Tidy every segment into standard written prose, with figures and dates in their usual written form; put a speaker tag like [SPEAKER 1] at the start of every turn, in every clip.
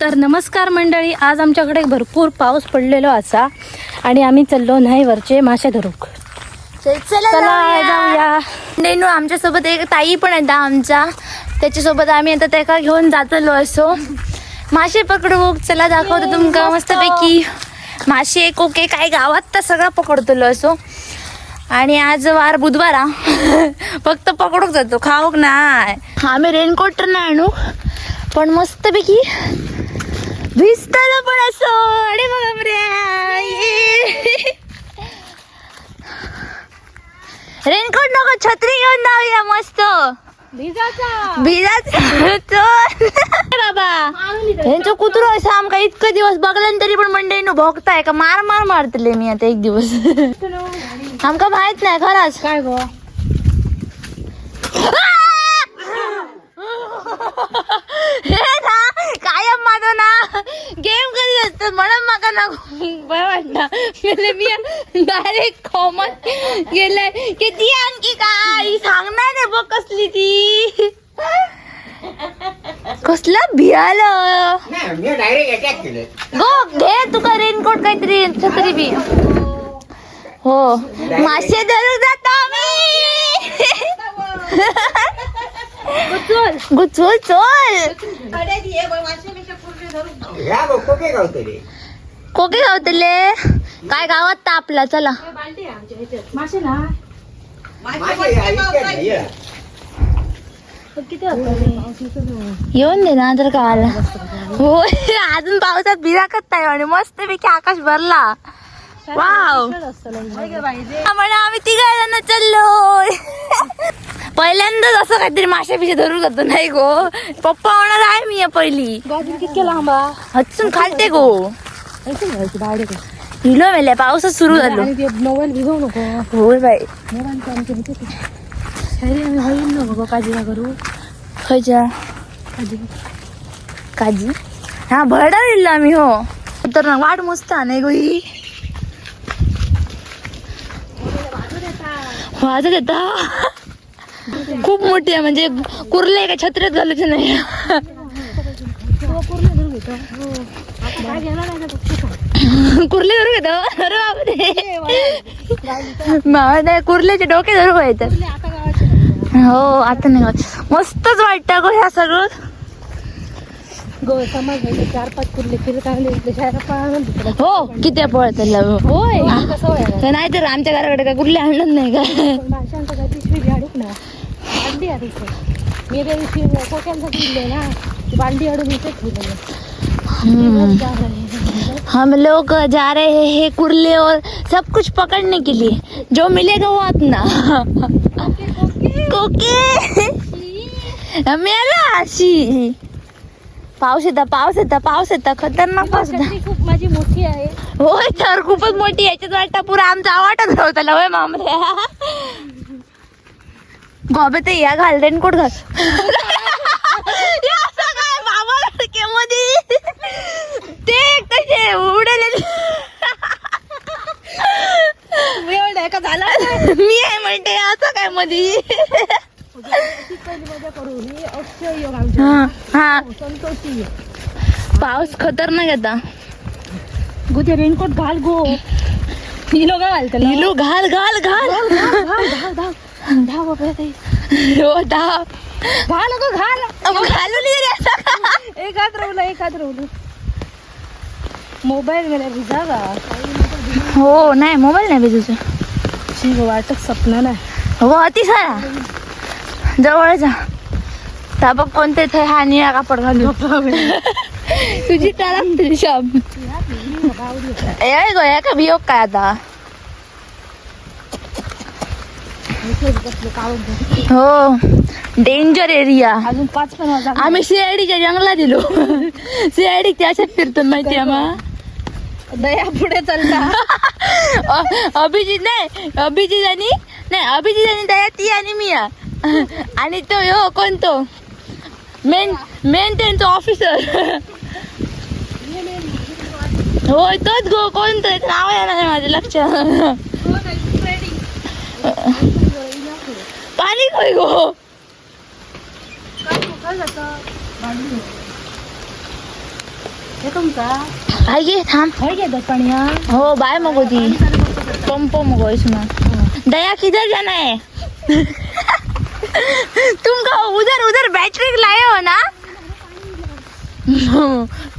[SPEAKER 1] तर नमस्कार मंडळी, आज आमच्याकडे भरपूर पाऊस पडलेलो असा आणि आम्ही चाललो नाही वरचे मासे धरूक. चला जाऊया. नेनू आमच्यासोबत एक ताई पण येतात आमच्या, त्याच्यासोबत आम्ही आता त्याका घेऊन जातलो असो मासे पकडू. चला दाखवतो तुमका मस्तपैकी मासे कोके काय गावात तर सगळं पकडतलो असो. आणि आज वार बुधवार फक्त पकडूक जातो, खाऊक नाही. आम्ही रेनकोट तर नाही आणू, पण मस्तपैकी भिजताना पण असो. अरे बघा रेनकोट नको, छत्री घेऊन जाऊया मस्त बाबा. यांचं कुत्रो असं आमका इतकं दिवस बघलं तरी पण मंडळी नो भोगताय का मार मार मारतले मी आता एक दिवस. आमका माहित नाही खरंच काय गो. हे ना कायम माझं ना गेम करीत असतात म्हणून माका ना भय वाटतं. मी डायरेक्ट कॉमन गेलंय किती आणखी काय सांगणार नाही बघ. कसली ती कसलं भियालं गो. घे तुका रेनकोट काहीतरी छत्री बी. हो मासे धरून जातो आम्ही. गुचोल चोल कोके गावतले काय गावात तापला. चला मासे ना येऊन दे ना तर का आला. हो अजून पावसात भिराकत नाही आणि मस्त पैकी आकाश भरला. वाव म्हणा आम्ही तिघांना चाललोय. पहिल्यांदाच असं काहीतरी मासे पिशे धरून जातो नाही गो. पप्पा होणार आहे मी पहिली किती लांबा हचून खालते गो. हिलो मेल्या पावसात सुरू झालो. मोबाईल भिजवू नको. होय बाई नको काळजी ना करू. खयच्या काजी हा भरडा दिला आम्ही. हो तर ना वाट मस्त नाही गो. ही वाजत येता खूप मोठी आहे म्हणजे कुर्ले का छत्र्यात घालायचे नाही. कुर्ले धरू घेतो. अरे बापरे कुर्ल्याचे डोके धरू पाहिजे. हो आता नाही मस्तच वाटतं गो ह्या सगळं. गो समाज 4-5 कुर्ले फिरत आले. हो किती पळत होय नाही तर आमच्या घराकडे का कुर्ले आणलं नाही का. हम लोग जा रहे हैं कुर्ले और सब कुछ पकड़ने के लिए. जो मिलेगा वो अपना. कोके मेला अशी पाऊस येता खतरनाक पाऊस येता. खूप माझी मोठी आहे. होय तर खूपच मोठी. याच्यात वाटतं पुरा आमचा आवाटच होता होय मामल्या. गोबे ते या घाल रेनकोट घाल. ते कसे उडले का झाला. मी आहे म्हणते असं काय मध्ये. पाऊस खतरनाक येता. गो ते रेनकोट घाल गो. हिलो घाल हिलो घाल घाल घाल घाल धाव हो धाव घाल गो घाल घालून एक हात रवलं. मोबाईल मला भिजा का. हो नाही मोबाईल नाही भिजूचं वाटत सपना नाही. हो अति सारा जवळ जा. बघ कोणते थे हा निळा कापड घालू. तुझी तारा तुझी शॉप गोया का भियोग काय आता. हो डेंजर एरिया. अजून 5 पण वाजता आम्ही सीआयडीच्या जंगलात दिलो. सीआयडी त्याच्यात फिरतो माहिती आम्हा. दया पुढे चालता. अभिजित आणि दया ती आणि मी आणि तो यो कोण तो मेन त्यांचा ऑफिसर. होय तोच गो. कोणतं नाव आहे ना माझं लक्षात. पाणी खोय गो. हे तुमचा
[SPEAKER 2] हाय गे थांब
[SPEAKER 1] हय घे पाणी हा
[SPEAKER 2] हो बाय मग होती पंप मग इसमें दया किधर जाना है तुमका उधर उधर बैटरी लाए हो ना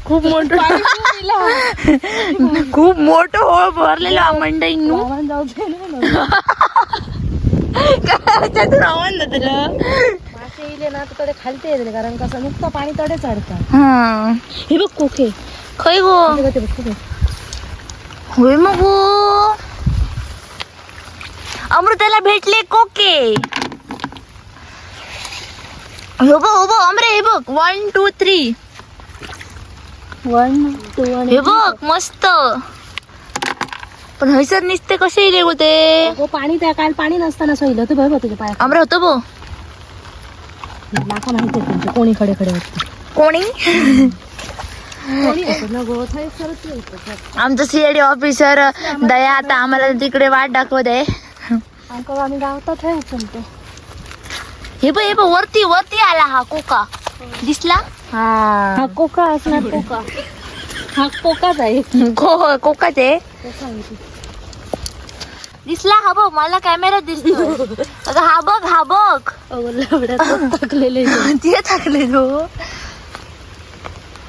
[SPEAKER 2] खूप मोठं खूप मोठं हो भरलेलं मंडई
[SPEAKER 1] जाऊ दे ना
[SPEAKER 2] त्यातून आव्हान ना तुला
[SPEAKER 1] मासे येले ना तर तडे खालते येते कारण कसं नुसतं पाणी तडे चढतात
[SPEAKER 2] हा
[SPEAKER 1] हे बघ कोके
[SPEAKER 2] खै गो
[SPEAKER 1] ते बघ कोके
[SPEAKER 2] होय मग गो. अमृताला भेटले कोके हो बघ अमरे हे बघ 1 2 3
[SPEAKER 1] 1 2
[SPEAKER 2] हे बघ मस्त पण हयसर निसते कसे इले गो ते
[SPEAKER 1] हो पाणी त्या काल पाणी नसताना सोयलं तर बघ तुझ्या पाया
[SPEAKER 2] अमरे होतो बो
[SPEAKER 1] नाका माहिती तुमचे कोणी खडे खडे होते
[SPEAKER 2] कोणी
[SPEAKER 1] कोणी होतं ना गो सरच होतं
[SPEAKER 2] आमचं सीआयडी ऑफिसर दया आता आम्हाला तिकडे वाट दाखवत आहे
[SPEAKER 1] अंकल आम्ही गावतात हे उचलतो
[SPEAKER 2] हे बघ वरती वरती आला हा कोका दिसला
[SPEAKER 1] हा कोका असणार कोका हा कोकाच आहे
[SPEAKER 2] कोकाच आहे दिसला हा बघ मला कॅमेरा दिसतो अगं हा बघ
[SPEAKER 1] टाकलेले
[SPEAKER 2] ते टाकले तो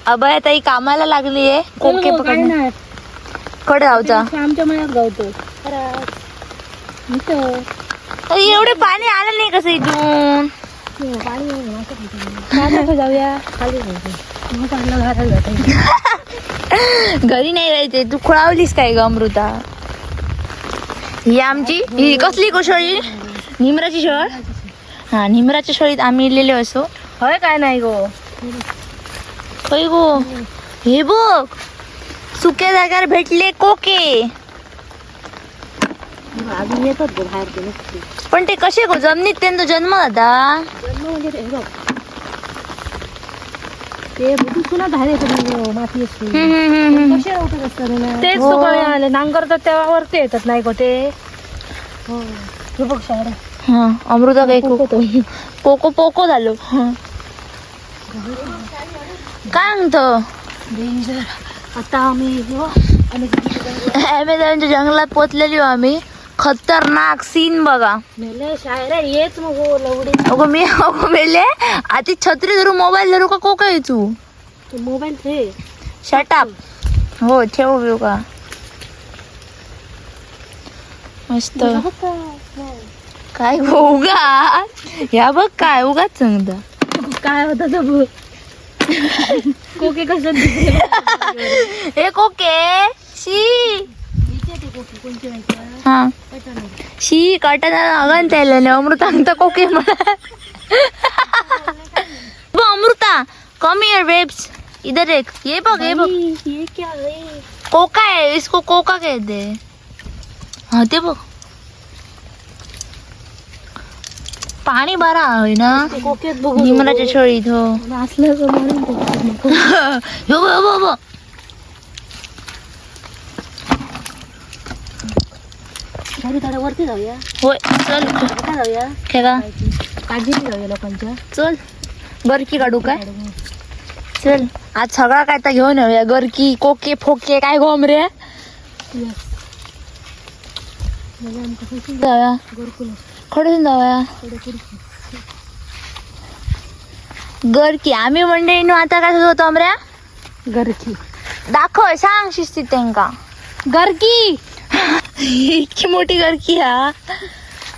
[SPEAKER 2] अभय ताई कामाला लागली आहे कोके पकडणे कडे जाऊचा
[SPEAKER 1] आमच्या मनात गावतो
[SPEAKER 2] अरे एवढे पाणी आलं नाही कसं इथून
[SPEAKER 1] पाणी जाऊया खाली घराला
[SPEAKER 2] घरी नाही राहायचे तू खुळावलीस काय ग अमृता ही आमची ही कसली कोशळी निमराची शळ हा निमराच्या शळीत आम्ही इलेले असो
[SPEAKER 1] होय काय नाही गो
[SPEAKER 2] होय गो हे बघ सुक्या जाग्यावर भेटले कोके
[SPEAKER 1] अजून येतात गो बाहेर ते नसते
[SPEAKER 2] पण ते कसे गो जमिनीत त्यांचा जन्म झाला
[SPEAKER 1] जन्म म्हणजे हे बघ ते बुधुसुना बाहेर येतात माती असते कसे उठत असतात तेच
[SPEAKER 2] हो.
[SPEAKER 1] आले नांगरतात तेव्हा वरती येतात नाही गो ते हे बघ शाळा
[SPEAKER 2] हा अमृता काय कोको पोको झालो काय म्हणतो
[SPEAKER 1] डेंजर आता आम्ही
[SPEAKER 2] अमेझॉनच्या जंगलात पोचलेली हो आम्ही खतरनाक सीन बघा
[SPEAKER 1] मेले शायरा येच मग हो लवडी
[SPEAKER 2] अगो मेले आधी छत्री धरू मोबाईल धरू का कोका येचू
[SPEAKER 1] मोबाईल ठे
[SPEAKER 2] शटअप हो ठेवू बिऊ का मस्त काय गो उगा या बघ काय उगाच सांगता
[SPEAKER 1] काय होतं तर बघ कोके कसं
[SPEAKER 2] हे कोके शी हा शी काटा अगन त्याला अमृता अंगता कोके मला अमृता कम हियर बेब्स इधर एक ये बघ
[SPEAKER 1] ये क्या है
[SPEAKER 2] कोका है इसको कोका कहते हैं हाँ ते बघ पाणी बरा आहे ना
[SPEAKER 1] कोकेत बघ
[SPEAKER 2] निमराच्या शळीत हो
[SPEAKER 1] असलं तर मारून
[SPEAKER 2] हो बघ
[SPEAKER 1] वरती जाऊया
[SPEAKER 2] होय चल
[SPEAKER 1] काय जाऊया
[SPEAKER 2] खेळा
[SPEAKER 1] काळजी जाऊया लोकांच्या
[SPEAKER 2] चल गरकी काढू काय चल आज सगळा काय तर घेऊन येऊया गरकी कोके फोके काय घोम रे जाऊया खडून जाऊया गरकी आम्ही मंडळीनो आता काय होतो अमऱ्या
[SPEAKER 1] गरकी
[SPEAKER 2] दाखव सांग शिस्तीत त्यांका
[SPEAKER 1] गरकी
[SPEAKER 2] इतकी मोठी गरकी हा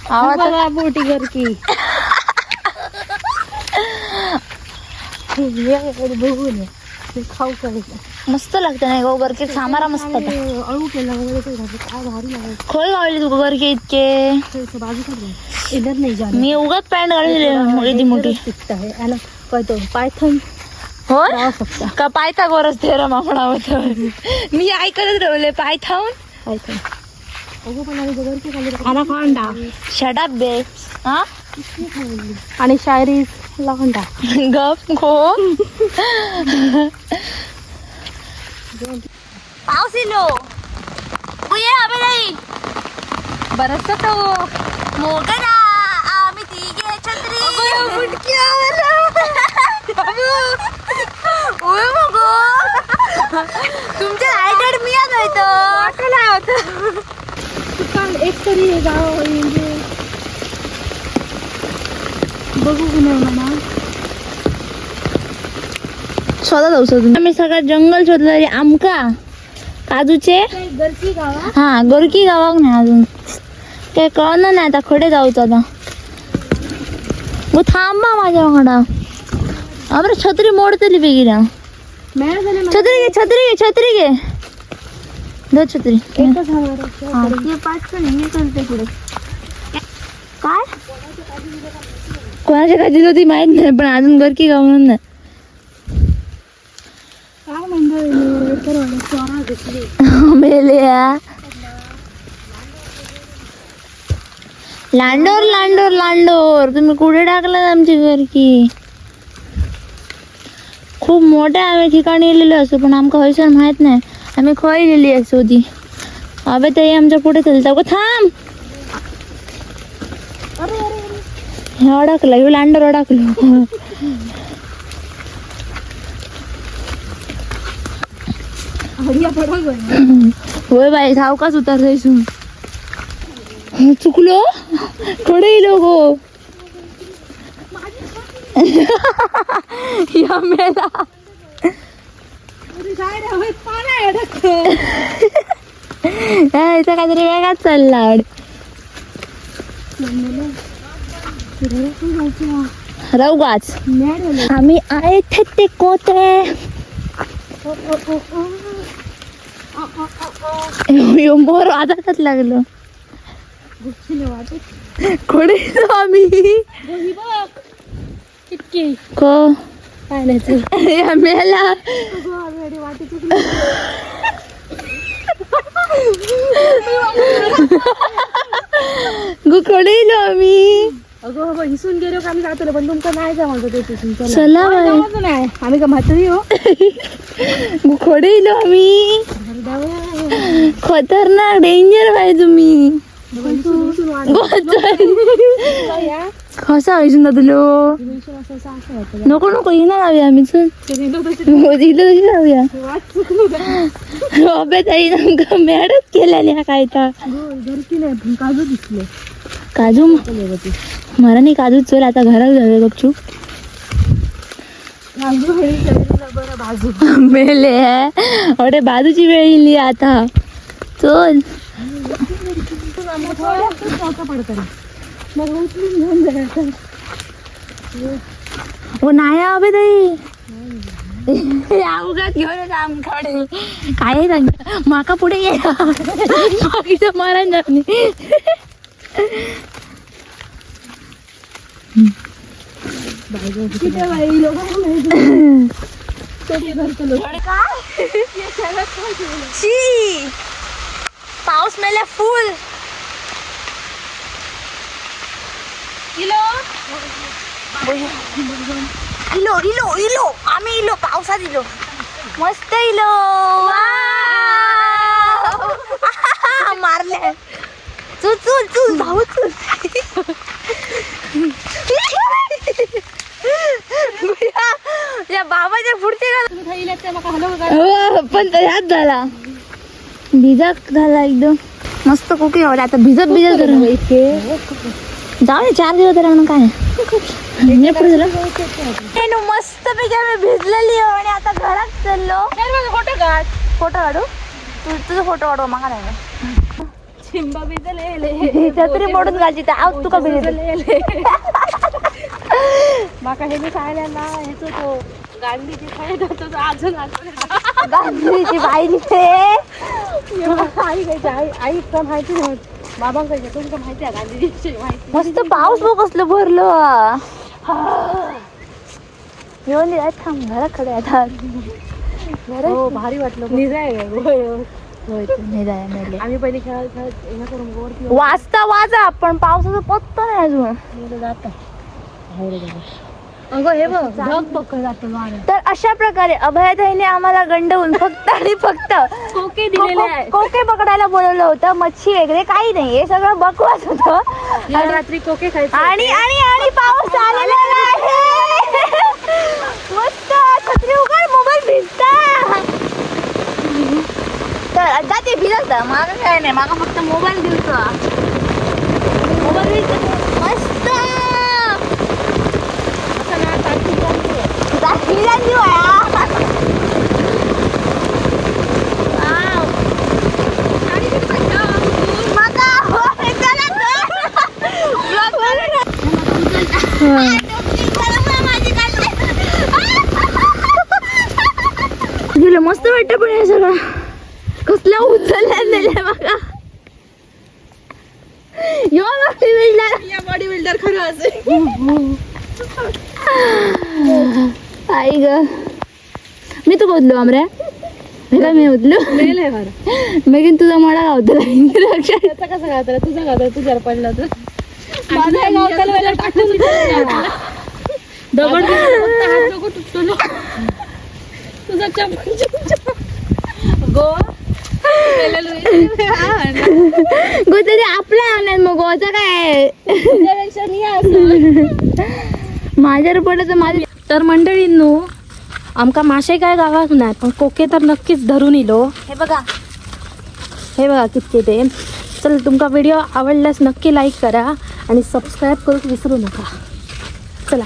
[SPEAKER 2] आवाज
[SPEAKER 1] बघा मोठी गरकी बघू नये खाऊ करायचं
[SPEAKER 2] मस्त लागते नाही गो गरकी सामारा मस्त
[SPEAKER 1] अळू केला काय भारी लागायचं
[SPEAKER 2] खोय गावली तू गरकी इतके
[SPEAKER 1] बाजू काढली इधर नाही जाणार
[SPEAKER 2] मी उगाच पॅन्ट घालली मोठी
[SPEAKER 1] आहे आणि कळतो पायथन
[SPEAKER 2] होय
[SPEAKER 1] जाऊ शकता
[SPEAKER 2] का पायथा गोरच ते रमामणा होतं मी ऐकतच राहिले पायथाऊन
[SPEAKER 1] पायथन अगो पण आम्ही गरकी खाली अनाकोंडा
[SPEAKER 2] शट अप बे हा
[SPEAKER 1] आणि शायरी लवंडा
[SPEAKER 2] गप गो पाऊस इलो तू ये अबे नाही
[SPEAKER 1] बरंच तो
[SPEAKER 2] मोगरा आम्ही तिघे छत्री तुमच्या आयडिया मी होतो
[SPEAKER 1] एक तरी हे गाव म्हणजे बघू की नाही म्हणा.
[SPEAKER 2] शोधा जाऊ शोधून आम्ही सगळं जंगल शोधलं तरी आमका काजूचे
[SPEAKER 1] गरकी गावा
[SPEAKER 2] हा गोरकी गावाक नाही अजून काय कळणार नाही आता खडे जाऊच आता थांबा माझ्या वांगडा अरे छत्री मोडतली बेगिरा
[SPEAKER 1] मॅच झाले
[SPEAKER 2] छत्री घे छत्री घे छत्री घे दो छत्री
[SPEAKER 1] एकच
[SPEAKER 2] हा.
[SPEAKER 1] हे पाच मी करते पुढे
[SPEAKER 2] काय कोणाच्या काजीला ती माहित नाही पण अजून गोरकी गाव म्हणून नाही
[SPEAKER 1] काय मंडळ चोरा घेतली
[SPEAKER 2] मेले लांडोर लांडोर लांडोर तुम्ही कुठे टाकलात आमची घरकी खूप मोठ्या आम्ही ठिकाणी गेलेलो असो पण आमका हयसर माहित नाही आम्ही खय गेली असो ती अबे ते आमच्या पुढे चलता गो थांब हे अडकला ह्यो लांडोर अडकलो होय बाई सावकाच उतर जायसून चुकलो थोडे येलो गो या मेला इथं काहीतरी वेगळाच चालला रवगाच आम्ही आहे ते कोते मोर आधारात लागलो कोणी आम्ही
[SPEAKER 1] कितकी
[SPEAKER 2] को
[SPEAKER 1] काय नाही
[SPEAKER 2] या मेला गुकडीलो आम्ही
[SPEAKER 1] अगो बाबा हिसून गेलो का आम्ही जातो पण तुमचं नाही जा म्हणतो ते तिथून
[SPEAKER 2] चला बाई
[SPEAKER 1] नाही आम्ही का म्हातारी हो
[SPEAKER 2] गुकडीलो आम्ही खतरनाक डेंजर बाई तुम्ही कसा व्हायचं ना तुलो नको नको येणार जाऊया आम्ही चल इथं तशी जाऊया अबे ताई आमका मॅडच केलेल्या काय तर
[SPEAKER 1] काजू दिसले
[SPEAKER 2] काजू मला नाही काजू चल आता घरात जाऊया गपचूप
[SPEAKER 1] बरं बाजू
[SPEAKER 2] मेले अरे बाजूची वेळ येईल आता चल
[SPEAKER 1] पडत मग उचलून घेऊन जायचं
[SPEAKER 2] हो नाही अबे ताई अवघात घेऊन आमकडे काय सांग माका पुढे ये मागीचं मारण जात पाऊस मेल्या फुल इलो इलो इलो इलो आम्ही इलो पावसात इलो मस्त इलो मारले चल चल चल भाऊ चल या बाबाच्या पुढचे पण तयार झाला भिजा झाला एकदम मस्त कोकी हवा आता भिजत भिजत जाऊ दे 4 दिवस तर काय मस्त पैकी आम्ही भिजलेली आणि आता घरात चाललो फोटो काढू तुझा फोटो काढू मागा नाही
[SPEAKER 1] चिंबा भिजले
[SPEAKER 2] छत्री मोडून घालची आव तुका भिजले
[SPEAKER 1] माका हे खायला ना हेच तो गांधीची खायला होतो अजून
[SPEAKER 2] गांधीची बाई
[SPEAKER 1] आई काय आई का माहिती नव्हती बाबा काय तुमचं माहिती आहे गांधीजीची माहिती
[SPEAKER 2] मस्त पाऊस बघ कसलं भरलं येऊन दे थांब घराकडे आता
[SPEAKER 1] हो भारी वाटलं निजाय आम्ही पहिले खेळत हे करून वरती
[SPEAKER 2] वाचता वाचा पण पावसाचं पत्ता नाही अजून
[SPEAKER 1] जात अगं हे बघ ढग पकड जातो
[SPEAKER 2] तर अशा प्रकारे अभयताईने आम्हाला गंडवून फक्त आणि फक्त
[SPEAKER 1] कोके दिलेले आहे
[SPEAKER 2] कोके पकडायला बोलवलं होतं मच्छी वगैरे काही नाही हे सगळं बकवास होतं
[SPEAKER 1] रात्री कोके खायचं
[SPEAKER 2] आणि आणि आणि पाऊस आलेला आहे मस्त छत्री उघड मोबाईल भिजता तुला मला काय नाही मला फक्त मोबाईल दिवचा मोबाईल मस्त गेलं मस्त वाटतं पण हे सगळं कसला उचलल्या बघा
[SPEAKER 1] बॉडी बिल्डर खरं असे
[SPEAKER 2] आई ग मी तू बोललो आमऱ्या मला मी उतलो मेघीन तुझा मडा गावतला
[SPEAKER 1] त्याचा कसं गावतला तुझा गावतला तुझ्यावर पडला तर माझा गावतला टाकून दगड तुटतो तुझा गो
[SPEAKER 2] गो तरी आपला आनंद मग गोचा काय माझ्यावर पडलं तर माझ्या
[SPEAKER 1] तर मंडळींनो आमका मासे काय गावात नाही पण कोके तर नक्कीच धरून इलो.
[SPEAKER 2] हे बघा
[SPEAKER 1] कितके ते. चल तुमका व्हिडिओ आवडल्यास नक्की लाईक करा आणि सबस्क्राईब करूक विसरू नका. चला.